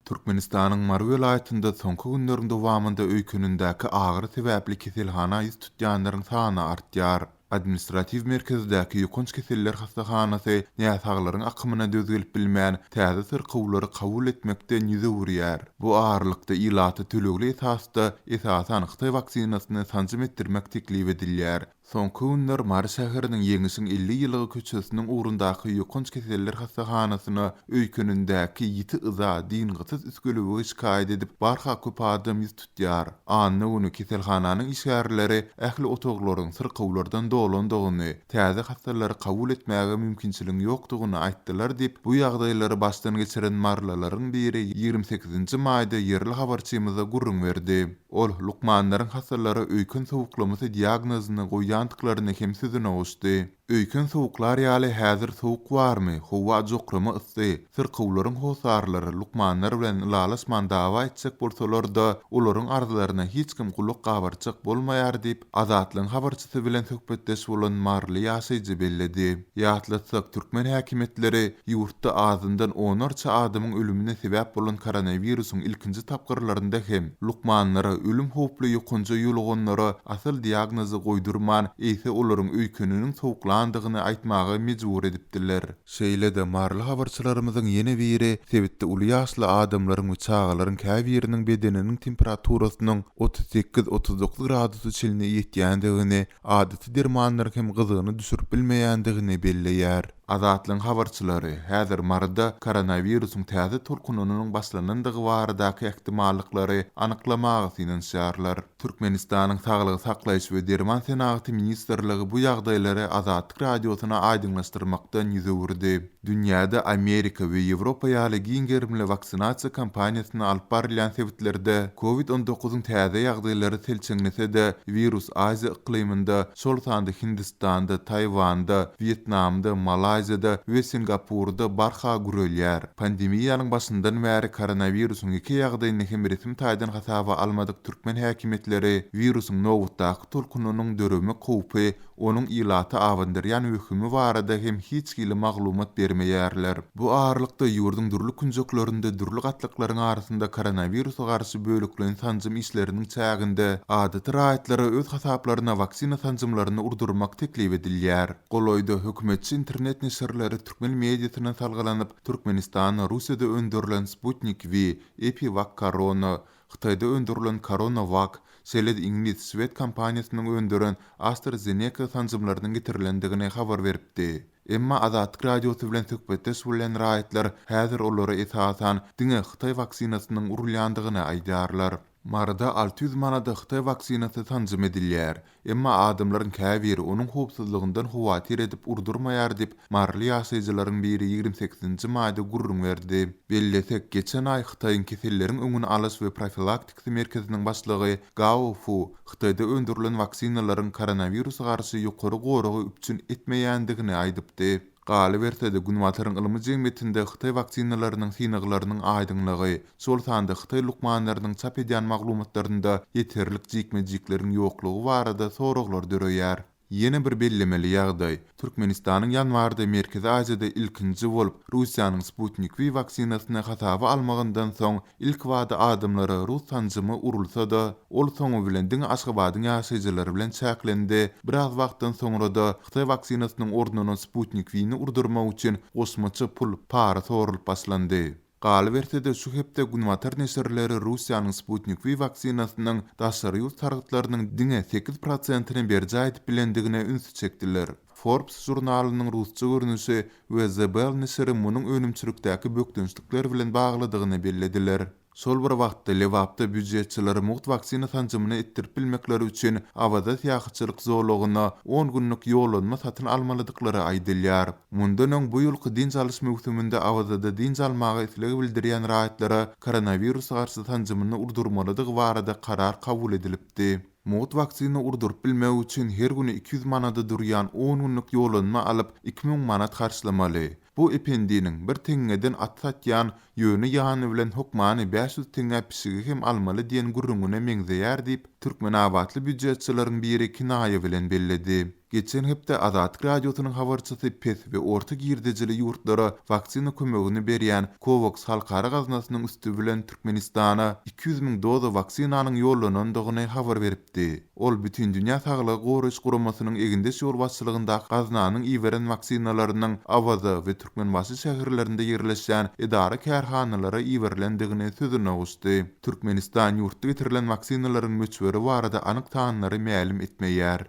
Türkmenistanyň Mary welaýatynda soňky günleriň dowamında öýkünindäki agyr sebäpli keselhana ýyz tutýanlaryň sany artýar. Administrativ merkezdäki ýokunç keseller hastahanasy ýa-saglaryň akymyna dözgelip bilmän täze syrkywlary kabul etmekden ýüze urýar. Bu agyrlykda ilaty tölegli esasda esasan Xitay waksinasyny tanjym etdirmek teklip edilýär. Soňky günler Mary şäheriniň ýeňişiň 50 ýyllygy köçesiniň ugrundaky ýokunç keseller hastahanasyna öýkünindäki ýiti yza diňgisiz üskülügi şikaýet edip barha köp adam ýüz tutýar. Anny güni keselhananyň işgärleri ähli otoglaryň syrkywlardan dolandygyny, täze hastalary kabul etmäge mümkinçiligi ýokdugyny aýtdylar diýip bu ýagdaýlary başdan geçiren marlalaryň biri 28-nji maýda ýerli habarçymyza gurrun berdi. Ol lukmanlaryň hastalary öýkün sowuklamasy diagnozyny goýýandyklaryny hem sözüne goşdy. Öýkün sowuklar ýaly häzir sowuk barmy? Howa jokramy ysy. Syrkywlaryň hosarlary lukmanlar bilen lalaşman dawa etjek bolsalar-da olaryň arzularyna hiç kim gulak gabarjak bolmaýar diýip Azatlyň habarçysy bilen söhbetdeş bolan marly ýaşaýjy belledi. Ýatlatsak türkmen häkimetleri ýurtda azyndan 10 adamyň ölümine sebäp bolan koronawirusyň ilkinji tapgyrlarynda hem lukmanlara ölüm hoply ýokunja ýolgonlara asyl diagnozy goýdurman ise olaryň öýküniniň sowuklandygyny aýtmagy mejbur edipdiler. Şeýle-de marly habarçylarymyzyň ýene biri sebitde uly ýaşly adamlaryň we çagalaryň käbiriniň bedeniniň temperaturasynyň 38-39 gradusy çeline ýetýändigini, adaty dermanlar hem gyzygyny düşürip bilmeýändigini belleýär. Azatlyň habarçylary häzir Maryda koronawirusyň täze tolkunynyň başlanandygy baradaky ähtimallyklary anyklamagy synanşýarlar. Türkmenistanyň Saglygy saklaýyş we derman senaty ministrligi bu ýagdaýlary Azatlyk radiosyna aýdynlaşdyrmakdan ýüze urdy. Dünýäde Amerika we Ýewropa ýaly giňgerimli vaksinasiýa kampaniýasyny alyp barylan sebitlerde COVID-19-yň täze ýagdaýlary selçeňlese-de virus Aziýa ikliminde, şol sanda Hindistanda, Taýwanda, Vietnamda, Malaýzyada we Singapurda barha gürelýär. Pandemiýanyň başyndan bäri koronawirusyň iki ýagdaýyny hem resmi taýdan hasaba almadyk türkmen häkimetleri virusyň nowutdaky tolkunynyň döremi kowpy, onuň ilaty awandyrýan hökümi barada hem hiç gili maglumat bermeýärler. Bu agyrlykda ýurduň durly künjeklerinde durly gatlyklaryň arasynda koronawirusa garşy bölüklen tanjym işleriniň çäginde adaty raýatlary öz hasaplaryna vaksina tanjymlaryny urdurmak teklip edilýär. Goloýda hökümetçi internet neşirleri türkmen mediasyna salgylanyp Türkmenistan, Russiýada öndürilen Sputnik V, Epivac Corona, Xitayda öndürilen CoronaVac, Seled İngiliz Swed kampaniýasynyň öndüren AstraZeneca tanjymlarynyň getirilendigine habar beripdi. Emma Azatlyk radiosy bilen söhbetdeş bolan raýatlar häzir olary esasan diňe Xitay waksinasynyň urulýandygyny aýdarlar. Maryda 600 manada Xitay vaksinasy tanjym edilýär. Emma adamlaryň käbiri onuň howpsuzlygyndan howatir edip urdurmaýar diýip marly ýaşaýjylaryň biri 28-nji maýda gurrun berdi. Bellesek geçen aý Xitaýyň keselleriň öňüni alyş we profilaktika merkeziniň başlygy Gao Fu Xitayda öndürilen vaksinalaryň koronawirusa garşy ýokary goragy üpçün etmeýändigini aýdypdy. Galy bersede günwataryň ylmy jemgyýetinde Xitay vaksinalarynyň synaglarynyň aýdynlygy, şol sanda Xitay lukmanlarynyň çap edýän maglumatlarynda ýeterlik jikmejiklerin ýoklugy barada soraglar döreýär. Yeni bir bellemeli ýagdaý. Türkmenistanyň ýanwarda Merkezi Aziýada ilkinji bolup Russiýanyň Sputnik V vaksinasyny hasaba almagyndan soň ilk wada adamlara Rus tanjymy urulsa-da, ol soňu bilen diň Aşgabatyň ýaşaýjylary bilen çäklendi. Biraz wagtdan soňra-da Xitay vaksinasynyň ordunyna Sputnik V-ni urdurmak üçin gosmaça pul para sorulyp başlandy. Galy bersede şu hepde günwatar neşirleri Russiýanyň Sputnik V vaksinasynyň daşary ýurt targıtlarynyň diňe 8%-ni berje aýdyp bilendigine üns çekdiler. Forbes jurnalynyň rusça görnüşi we The Bell neşiri munyň önümçülükdäki bökdünçlikler bilen baglydygyny bellediler. Şol bir wagtda Lewapda büdjetçileri muht vaksina tanjymyny etdirip bilmekleri üçin awada ýahyçylyk zorlugyna 10 günlük ýolanma satyn almalydyklary aýdylýar. Mundan öň bu ýylky dinç alys mewsüminde awada dinç almagy isleg bildirýän raýatlara koronawirusa garşy tanjymyny urdurmalydygy barada karar kabul edilipdi. Muht vaksina urdurup bilmek üçin her güni 200 manada durýan 10 günlük ýolanma alyp 2000 manat harçlamaly. Bu ependiniň bir teňeden atsatýan ýöni ýany bilen hokmany 500 teňe pişigi hem almaly diýen gurrungyna meňzeýär diýip türkmen awatly büdjetçilaryň biri kinaýa bilen belledi. Geçen hepde Azatlyk Radiosynyň habarçysy PES we orta girdejili ýurtlara waksina kömegini berýän COVAX halkara gaznasynyň üstü bilen Türkmenistana 200.000 doza vaksinanyň ýollanandygyny habar beripdi. Ol bütün dünýä saglyk goruş guramasynyň egindeş ýol başçylygyndaky gaznanyň iweren vaksinalarynyň Awaza we Türkmenbaşy şäherlerinde ýerleşýän edara kärhanalara iwerilendigini sözüne guşdy. Türkmenistan ýurtda getirilen vaksinalaryň möçberi barada anyk sanlary ma'lum etmeýär.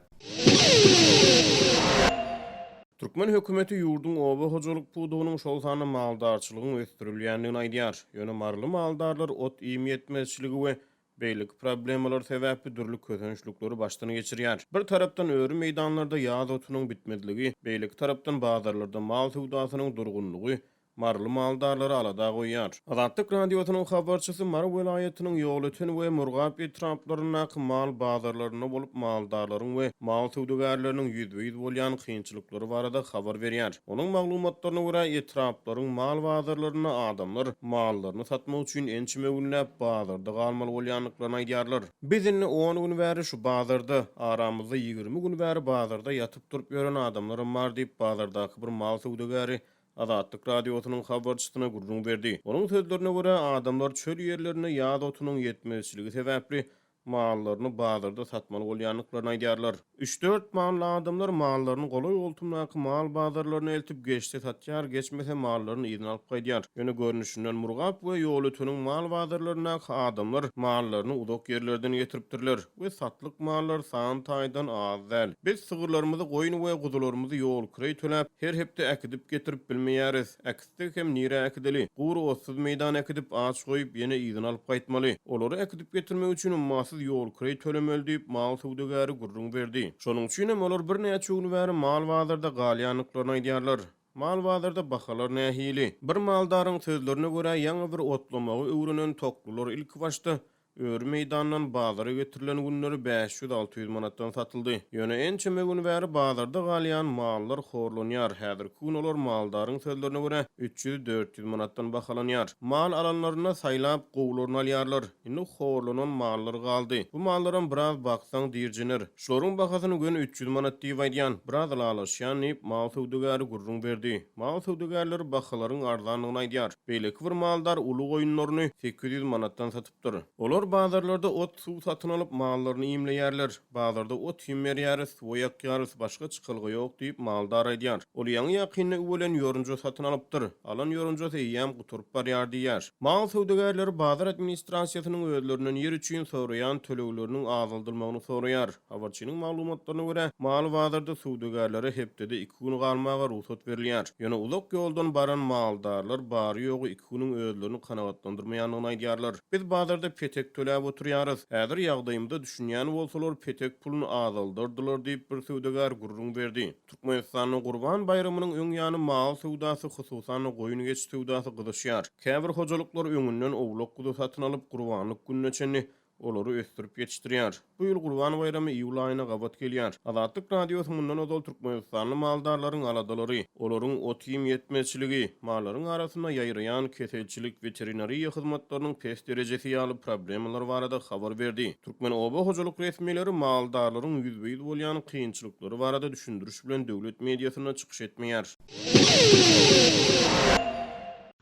Türkmen hökümeti ýurdun oba hojalyk pudugynyň şol sany maldarçylygyny ösdürilýändigini aýdýar. Ýöne marly maldarlar ot iými etmezçiligi we beýlik problemalar sebäpli dürli közençlikleri başdan geçirýär. Bir tarapdan öwrü meýdanlarda ýaz otunyň bitmediligi, beýlik tarapdan bazarlarda mal sowdasynyň durgunlygy marly maldarlary alada goýýar. Azatlyk radiosynyň habarçysy Mar welaýatynyň ýolutyn we Murgap etraplaryna mal bazarlaryna bolup maldarlaryň we mal sowdagarlarynyň ýüzüýiz bolýan kynçylyklary barada habar berýär. Onuň maglumatlaryna görä etraplaryň mal bazarlaryna adamlar mallaryny satmak üçin ençime günläp bazarda galmaly bolýanlyklaryny aýdýarlar. Bizin 10 gün bäri şu bazarda, aramyzda 20 gün bäri bazarda ýatyp durup ýören adamlarym bar diýip bazardaky bir mal sowdagary Azatlyk radiosynyň habarçysyna gurrun berdi. Onuň sözlerine görä adamlar çöl ýerlerine ýaz otunyň ýetmezçiligi sebäpli mallaryny bazarda satmaly bolýanlyklaryny aýdýarlar. 3-4 mally adamlar mallaryny golay oltumnaky mal bazarlaryna eltip geçdi satýar, geçmese mallaryny ýygyny alyp gaýdýar. Ýöne görnüşinden Murgap we ýolutynyň mal bazarlaryna adamlar mallaryny uzak ýerlerden getiripdirler we satlyk mallar san taýdan az däl. Biz sygyrlarymyzy, goýun we guzularymyzy ýol kirey töläp her hepde äkidip getirip bilmeýäris. Äkisde hem nire äkideli. Guru ossuz meýdan äkidip aç goýup ýene ýygyny alyp gaýtmaly. Olary äkidip getirmek üçin ummasy ýol kirey tölemeli diýip mal sowdagary gurrun berdi. Şonuň üçin hem olar bir näçe gün bäri mal bazarda galýanlyklaryny aýdýarlar. Mal bazarda bahalar nähili. Bir maldaryň sözlerine görä ýa bir otlamagy öwrenen toklular ilk başda öwrü meýdandan bazara getirilen günleri 500-600 manatdan satyldy. Ýöne ençeme gün bäri bazarda galýan mallar horlanýar. Häzir kunolar maldaryň sözlerine görä 300-400 manatdan bahalanýar. Mal alanlaryna saýlap gowlaryny alýarlar. Indi horlanan mallar galdy. Bu mallardan biraz baksaň dirjenir. Şolaryň bahasyny gün 300 manat diýip aýdýan. Biraz alaşýan diýip mal sowdagary gurrun berdi. Mal sowdagarlary bahalaryň arzanlygyny aýdýar. Beýleki bir maldar uly goýunlaryny 800 manatdan satypdyr. Olar bazarlarda ot suw satyn alyp mallaryny iýimleýärler. Bazarda ot ýemmerýäris, soýak ýarys, başga çykylgy ýok diýip maldar aýdýar. Ol ýaňy ýakynly öwelen ýorunja satyn alypdyr. Alan ýorunja ýam guturup barýar diýär. Mal sowdagarlary bazar administrasiýasynyň özlerinden ýer üçin soraýan tölegleriniň azaldylymagyny soraýar. Habarçynyň maglumatlaryna görä mal bazarda sowdagarlary hepde 2 gün galmaga ruhsat berilýär. Ýöne uzak ýoldan baran maldarlar bary ýogy 2 güniň özlerini kanagatlandyrmaýanyny aýdýarlar. Biz bazarda petek töläp oturýarys. Häzir ýagdaýymda düşünýän bolsalar petek puluny azaldyrdylar diýip bir sowdagar gurrun berdi. Türkmenistanyň Gurban bayramynyň öňýany mal sowdasy hususan goýun geç sowdasy gyzyşýar. Käbir hojalyklar öňünden owlak guzu satyn alyp Gurbanlyk gününe çenli olary ösdürip ýetişdirýär. Bu ýyl Gurban bayramy iýul aýyna gabat gelýär. Azatlyk radiosu mundan ozal Türkmenistanyň maldarlaryň aladalary, olaryň ot ýem ýetmezçiligi, mallaryň arasyna ýaýraýan keselçilik veterinariýa hyzmatlarynyň pes derejesi ýaly problemalar barada habar berdi. Türkmen oba hojalyk resmiýetleri maldarlaryň ýüzbeýiz bolýan kynçylyklary barada düşündiriş bilen döwlet mediasyna çykyş etmeýär.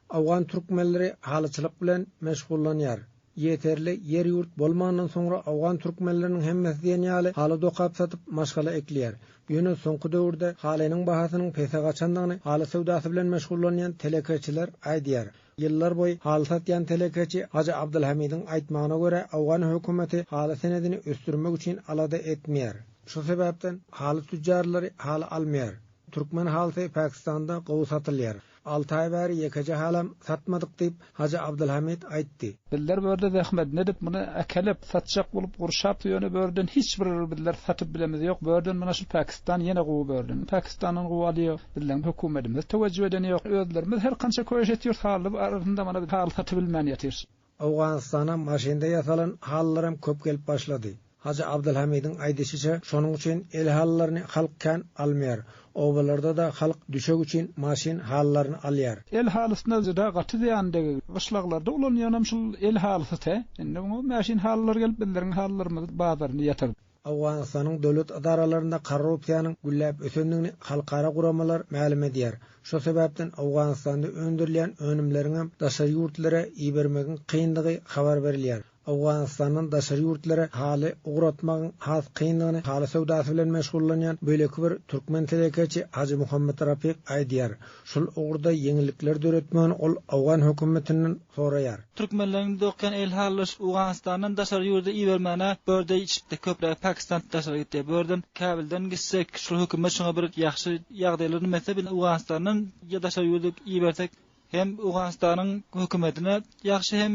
Awgan türkmenleri halyçylyk bilen meşgullanýar. Yeterli yer yurt bolmandan sonra Awgan türkmenlerinin hemmesi diýen ýaly haly dokap satyp maşgala ekleýär. Ýöne soňky döwürde halynyň bahasynyň pese gaçandygyny haly sowdasy bilen meşgullanýan telekeçiler aýdýar. Ýyllar boý haly satýan telekeçi Haji Abdulhamid'iň aýtmagyna görä Awgan hökümeti haly senedini ösdürmek üçin alada etmeýär. Şu sebäpden haly tüjjarlary haly almaýar. Türkmen halysy Pakistanda gowy satylýar. 6 ay bäri ýekeje halam satmadyk diýip Haji Abdulhamid aýtdy. Biller börde zähmet nedip muny akelip satjak bolup gurşap ýöne börden hiç bir biller satyp bilemiz ýok. Börden mana şu Pakistan ýene gowy börden. Pakistanyň gowaly bilen hökümetimiz tewejjuh edeni ýok. Özlerimiz her kança köýeş etýär haly arasynda mana bir hal satyp bilmän ýatyr. Awganistana maşynda ýasalan hallarym köp gelip başlady. Haji Abdulhamid'iň aýdysýaça şonuň üçin el hallaryny halkkan almaýar. Obalarda da halk düşek üçin maşin hallaryny alýar. El halysyna jyda gaty diýändigi gışlaklarda ulanýanam şol el halysy te. Indi bu maşin hallar gelip billeriň hallarymyzy bazaryny ýatyr. Awganistanyň döwlet adaralarynda korrupsiýanyň gülläp ösendigini halkara guramalar ma'lum edýär. Şo sebäpden Awganistanda öndürilen önümleriň hem daşary ýurtlara ibermegin kyndygy habar berilýär. Awganistanyň daşary ýurtlary haly ugratmagyň has kyndygyny haly sowdasy bilen meşgullanýan böleki bir türkmen telekeçi Haji Muhammed Rafiq aýdýar. Şol ugurda yeňillikler döretmegini ol Awgan hökümetinden soraýar. Türkmenleriň dokyan el halyş Awganistanyň daşary ýurda ibermäne börde içipde köpräk Pakistan daşary gitdi. Bördün Kabilden gitsek şu hökümet şoňa bir ýaxşy ýagdaýlaryny mesela Awganistanyň daşary ýurda ibersek hem Awganistanyň hökümetine ýaxşy hem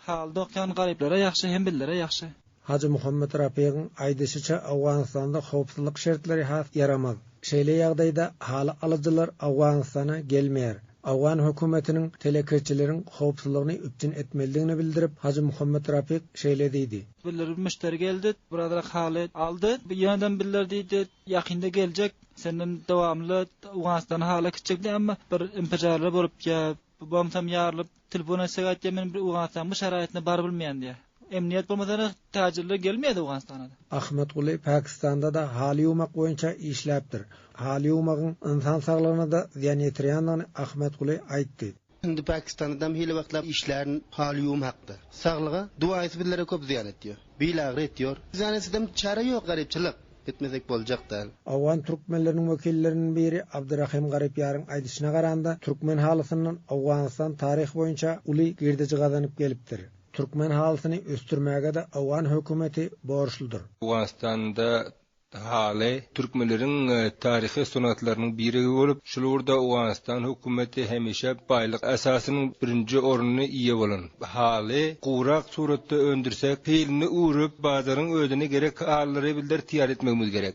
hal dokyan garyplere ýaxşy hem billere ýaxşy. Haji Muhammed Rafiq'in aýdysyça Awganistanda howpsuzlyk şertleri has yaramaz. Şeýle ýagdaýda haly alyjylar Awganistana gelmeýär. Awgan hökümetiniň telekeçileriň howpsuzlygyny üpçün etmelidigini bildirip Haji Muhammed Rafiq şeýle diýdi. Biller müşteri geldi, burada haly aldy. Bir ýandan biller diýdi, ýakynda geljek. Senden dowamly Awganistan haly kitjekdi, amma bir impijarlar bolup ýa bomtam ýarylyp telefon etsek aýtdy men bir Awganistan bu şaraýatyna bar bilmeýän diýär. Emniyet bolmasa täjirler gelmeýärdi Awganistana. Ahmet Guly Pakistanda da haly ýumak boýunça işläpdir. Haly ýumagyň insan saglygyna da ziýan ýetirýändigini Ahmet Guly aýtdy. Şimdi Pakistan'da hili vaktlar işlerin hali yum haktır. Sağlığa duayısı billere köp ziyan ediyor. Bilagır ediyor. Ziyanetçiden çare yok garipçilik. Etmesek boljakdan. Awgan türkmenleriniň wekilleriniň biri Abdurrahim Garipýaryň aýdyşyna garanda türkmen halysynyň Awganistan taryh boýunça uly girdici gazanyp gelipdir. Türkmen halysyny östürmäge de Awgan hökümeti borçludur. Awganistanda haly türkmenleriň taryhy sunatlarynyň biri bolup, şurda Awganistan hökümeti hemişe baýlyk asasynyň birinji orunyny iýe bolan. Haly gurak suratda öndürsek, pilini urup bazaryň ödüne gerek allary bildir tiýar etmegimiz gerek.